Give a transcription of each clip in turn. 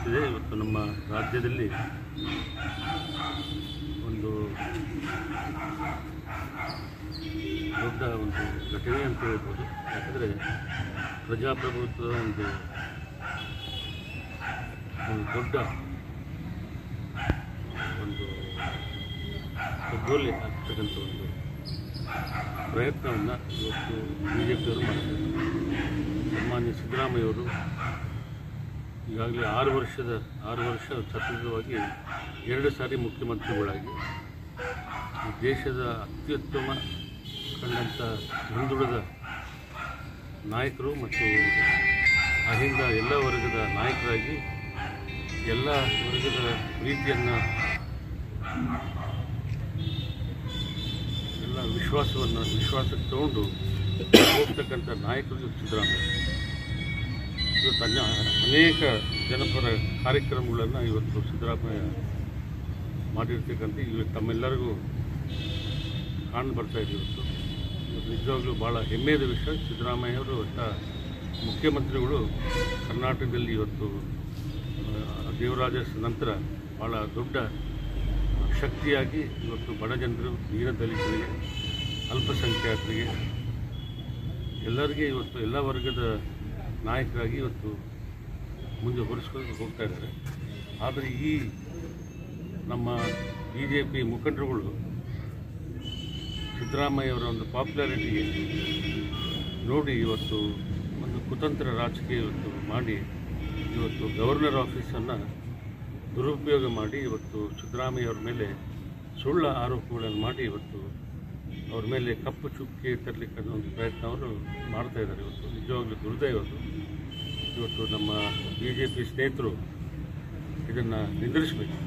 ಗೊತ್ತಿದೆ, ಇವತ್ತು ನಮ್ಮ ರಾಜ್ಯದಲ್ಲಿ ಒಂದು ದೊಡ್ಡ ಒಂದು ಘಟನೆ ಅಂತ ಹೇಳ್ಬೋದು. ಯಾಕಂದರೆ ಪ್ರಜಾಪ್ರಭುತ್ವದ ಒಂದು ದೊಡ್ಡ ಒಂದು ಕಗ್ಗೊಲೆ ಆಗ್ತಕ್ಕಂಥ ಒಂದು ಪ್ರಯತ್ನವನ್ನು ಇವತ್ತು BJPಯವರು ಮಾಡ್ತಾರೆ. ಸನ್ಮಾನ್ಯ ಸಿದ್ದರಾಮಯ್ಯವರು ಈಗಾಗಲೇ 6 ವರ್ಷ ಸತತವಾಗಿ 2 ಸಾರಿ ಮುಖ್ಯಮಂತ್ರಿಗಳಾಗಿ ಈ ದೇಶದ ಅತ್ಯುತ್ತಮ ಕಂಡಂಥ ಹಿಂದುಳಿದ ನಾಯಕರು ಮತ್ತು ಅಹಿಂದ ಎಲ್ಲ ವರ್ಗದ ನಾಯಕರಾಗಿ ಎಲ್ಲ ವರ್ಗದ ಪ್ರೀತಿಯನ್ನು ಎಲ್ಲ ವಿಶ್ವಾಸಕ್ಕೆ ತಗೊಂಡು ಹೋಗ್ತಕ್ಕಂಥ ನಾಯಕರು ಸಿದ್ದರಾಮಯ್ಯ. ಇವತ್ತು ಅನೇಕ ಜನಪರ ಕಾರ್ಯಕ್ರಮಗಳನ್ನು ಇವತ್ತು ಸಿದ್ದರಾಮಯ್ಯ ಮಾಡಿರ್ತಕ್ಕಂಥ ಇವತ್ತು ತಮ್ಮೆಲ್ಲರಿಗೂ ಕಾಣ್ ಬರ್ತಾಯಿದೆ. ಇವತ್ತು ನಿಜವಾಗ್ಲೂ ಭಾಳ ಹೆಮ್ಮೆಯ ವಿಷಯ. ಸಿದ್ದರಾಮಯ್ಯವರು ಮುಖ್ಯಮಂತ್ರಿಗಳು ಕರ್ನಾಟಕದಲ್ಲಿ ಇವತ್ತು ದೇವರಾಜ ನಂತರ ಭಾಳ ದೊಡ್ಡ ಶಕ್ತಿಯಾಗಿ ಇವತ್ತು ಬಡ ಜನರು, ದೀನದಲಿತರಿಗೆ, ಅಲ್ಪಸಂಖ್ಯಾತರಿಗೆ ಎಲ್ಲರಿಗೆ ಇವತ್ತು ಎಲ್ಲ ವರ್ಗದ ನಾಯಕರಾಗಿ ಇವತ್ತು ಮುಂದೆ ಹೊರಿಸ್ಕೊಂಡು ಹೋಗ್ತಾ ಇದ್ದಾರೆ. ಆದರೆ ಈ ನಮ್ಮ BJP ಮುಖಂಡರುಗಳು ಸಿದ್ದರಾಮಯ್ಯವರ ಒಂದು ಪಾಪ್ಯುಲಾರಿಟಿಗೆ ನೋಡಿ ಇವತ್ತು ಒಂದು ಕುತಂತ್ರ ರಾಜಕೀಯ ಇವತ್ತು ಮಾಡಿ ಇವತ್ತು ಗವರ್ನರ್ ಆಫೀಸನ್ನು ದುರುಪಯೋಗ ಮಾಡಿ ಇವತ್ತು ಸಿದ್ದರಾಮಯ್ಯವ್ರ ಮೇಲೆ ಸುಳ್ಳು ಆರೋಪಗಳನ್ನು ಮಾಡಿ ಇವತ್ತು ಅವ್ರ ಮೇಲೆ ಕಪ್ಪು ಚುಕ್ಕೆ ತರಲಿಕ್ಕೆ ಅನ್ನೋ ಒಂದು ಪ್ರಯತ್ನ ಅವರು ಮಾಡ್ತಾಯಿದ್ದಾರೆ. ಇವತ್ತು ನಿಜವಾಗ್ಲೂ ದುರ್ದೈವದು. ಇವತ್ತು ನಮ್ಮ BJP ಸ್ನೇಹಿತರು ಇದನ್ನು ನಿಂದಿರಿಸಬೇಕು.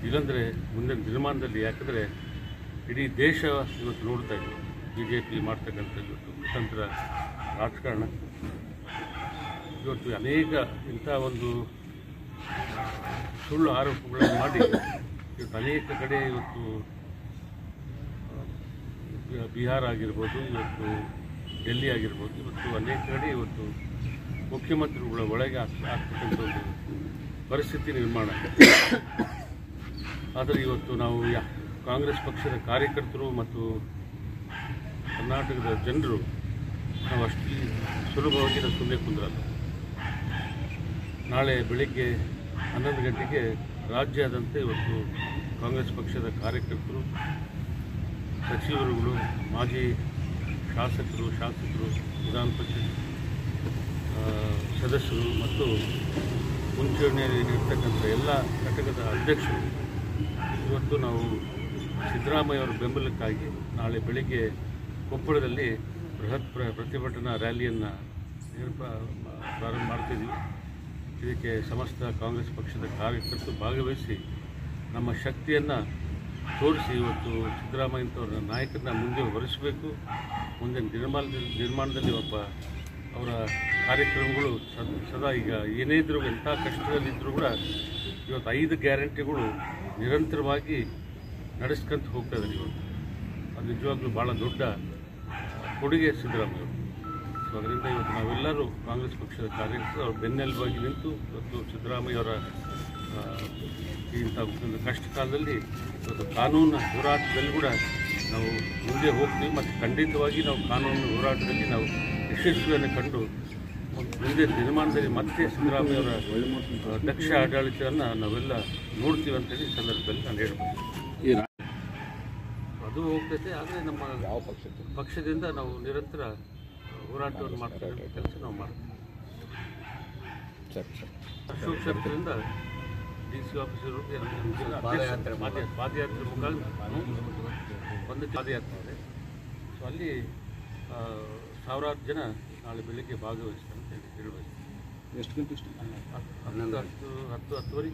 ಇಲ್ಲಾಂದರೆ ಮುಂದಿನ ದಿನಮಾನದಲ್ಲಿ, ಯಾಕಂದರೆ ಇಡೀ ದೇಶ ಇವತ್ತು ನೋಡ್ತಾ ಇದೆ BJP ಮಾಡ್ತಕ್ಕಂಥ ಇವತ್ತು ಕುತಂತ್ರ ರಾಜಕಾರಣ. ಇವತ್ತು ಅನೇಕ ಇಂಥ ಒಂದು ಸುಳ್ಳು ಆರೋಪಗಳನ್ನು ಮಾಡಿ ಇವತ್ತು ಅನೇಕ ಕಡೆ ಇವತ್ತು ಬಿಹಾರ ಆಗಿರ್ಬೋದು, ಇವತ್ತು ಡೆಲ್ಲಿ ಆಗಿರ್ಬೋದು, ಇವತ್ತು ಅನೇಕ ಕಡೆ ಇವತ್ತು ಮುಖ್ಯಮಂತ್ರಿಗಳ ಒಳಗೆ ಆಗ್ತಕ್ಕಂಥ ಒಂದು ಪರಿಸ್ಥಿತಿ ನಿರ್ಮಾಣ. ಆದರೆ ಇವತ್ತು ನಾವು ಕಾಂಗ್ರೆಸ್ ಪಕ್ಷದ ಕಾರ್ಯಕರ್ತರು ಮತ್ತು ಕರ್ನಾಟಕದ ಜನರು ನಾವು ಅಷ್ಟು ಸುಲಭವಾಗಿ ನಾವು ಸುಮ್ಮನೆ ಕುಂದ್ರಲ್ಲ. ನಾಳೆ ಬೆಳಿಗ್ಗೆ 11 ಗಂಟೆಗೆ ರಾಜ್ಯಾದ್ಯಂತ ಇವತ್ತು ಕಾಂಗ್ರೆಸ್ ಪಕ್ಷದ ಕಾರ್ಯಕರ್ತರು, ಸಚಿವರುಗಳು, ಮಾಜಿ ಶಾಸಕರು, ವಿಧಾನ ಪರಿಷತ್ ಸದಸ್ಯರು ಮತ್ತು ಮುಂಚೂಣಿಯಲ್ಲಿರ್ತಕ್ಕಂಥ ಎಲ್ಲ ಘಟಕದ ಅಧ್ಯಕ್ಷರು ಇವತ್ತು ನಾವು ಸಿದ್ದರಾಮಯ್ಯವರ ಬೆಂಬಲಕ್ಕಾಗಿ ನಾಳೆ ಬೆಳಿಗ್ಗೆ ಕೊಪ್ಪಳದಲ್ಲಿ ಬೃಹತ್ ಪ್ರತಿಭಟನಾ ರ್ಯಾಲಿಯನ್ನು ಪ್ರಾರಂಭ ಮಾಡ್ತಿದ್ದೀವಿ. ಇದಕ್ಕೆ ಸಮಸ್ತ ಕಾಂಗ್ರೆಸ್ ಪಕ್ಷದ ಕಾರ್ಯಕರ್ತರು ಭಾಗವಹಿಸಿ ನಮ್ಮ ಶಕ್ತಿಯನ್ನು ತೋರಿಸಿ ಇವತ್ತು ಸಿದ್ದರಾಮಯ್ಯನವರ ನಾಯಕರನ್ನ ಮುಂದೆ ಹೊರಿಸಬೇಕು. ಮುಂದಿನ ನಿರ್ಮಾಣದಲ್ಲಿ ಅವರ ಕಾರ್ಯಕ್ರಮಗಳು ಸದಾ ಈಗ ಏನೇ ಇದ್ದರೂ, ಎಂಥ ಕಷ್ಟದಲ್ಲಿದ್ದರೂ ಕೂಡ ಇವತ್ತು 5 ಗ್ಯಾರಂಟಿಗಳು ನಿರಂತರವಾಗಿ ನಡೆಸ್ಕೊಂತ ಹೋಗ್ತಾ ಇದ್ದಾರೆ. ಇವತ್ತು ಅದು ನಿಜವಾಗ್ಲೂ ಭಾಳ ದೊಡ್ಡ ಕೊಡುಗೆ ಸಿದ್ದರಾಮಯ್ಯವರು. ಸೊ ಅದರಿಂದ ಇವತ್ತು ನಾವೆಲ್ಲರೂ ಕಾಂಗ್ರೆಸ್ ಪಕ್ಷದ ಕಾರ್ಯಕರ್ತರು ಅವ್ರ ಬೆನ್ನೆಲುಬಾಗಿ ನಿಂತು ಇವತ್ತು ಸಿದ್ದರಾಮಯ್ಯವರ ಇಂಥ ಒಂದು ಕಷ್ಟ ಕಾಲದಲ್ಲಿ ಇವತ್ತು ಕಾನೂನು ಹೋರಾಟದಲ್ಲಿ ಕೂಡ ನಾವು ಮುಂದೆ ಹೋಗ್ತೀವಿ ಮತ್ತು ಖಂಡಿತವಾಗಿ ನಾವು ಕಾನೂನು ಹೋರಾಟದಲ್ಲಿ ನಾವು ಯಶಸ್ವಿಯನ್ನು ಕಂಡು ಮುಂದೆ ದಿನಮಾನದಲ್ಲಿ ಮತ್ತೆ ಸಿದ್ದರಾಮಯ್ಯವರ ದಕ್ಷ ಆಡಳಿತವನ್ನು ನಾವೆಲ್ಲ ನೋಡ್ತೀವಿ ಅಂತೇಳಿ ಸಂದರ್ಭದಲ್ಲಿ ನಾನು ಹೇಳ್ಬೋದು. ಅದು ಹೋಗ್ತೈತೆ. ಆದರೆ ನಮ್ಮ ಯಾವ ಪಕ್ಷದಿಂದ ನಾವು ನಿರಂತರ ಹೋರಾಟವನ್ನು ಮಾಡ್ತಕ್ಕಂಥ ಕೆಲಸ ನಾವು ಮಾಡ್ತೀವಿ. ಅಶೋಕ್ ಕ್ಷೇತ್ರದಿಂದ DC ಆಫೀಸರು ಪಾದಯಾತ್ರೆ ಮುಖಾಂತರ ಒಂದು ಪಾದಯಾತ್ರೆ ಇದೆ. ಸೊ ಅಲ್ಲಿ ಸಾವಿರಾರು ಜನ ನಾಳೆ ಬೆಳಿಗ್ಗೆ ಭಾಗವಹಿಸ್ತಾರೆ ಅಂತ ಹೇಳಿ ಹೇಳ್ಬೋದು. ಎಷ್ಟು ಗಂಟೆ? 10:10:10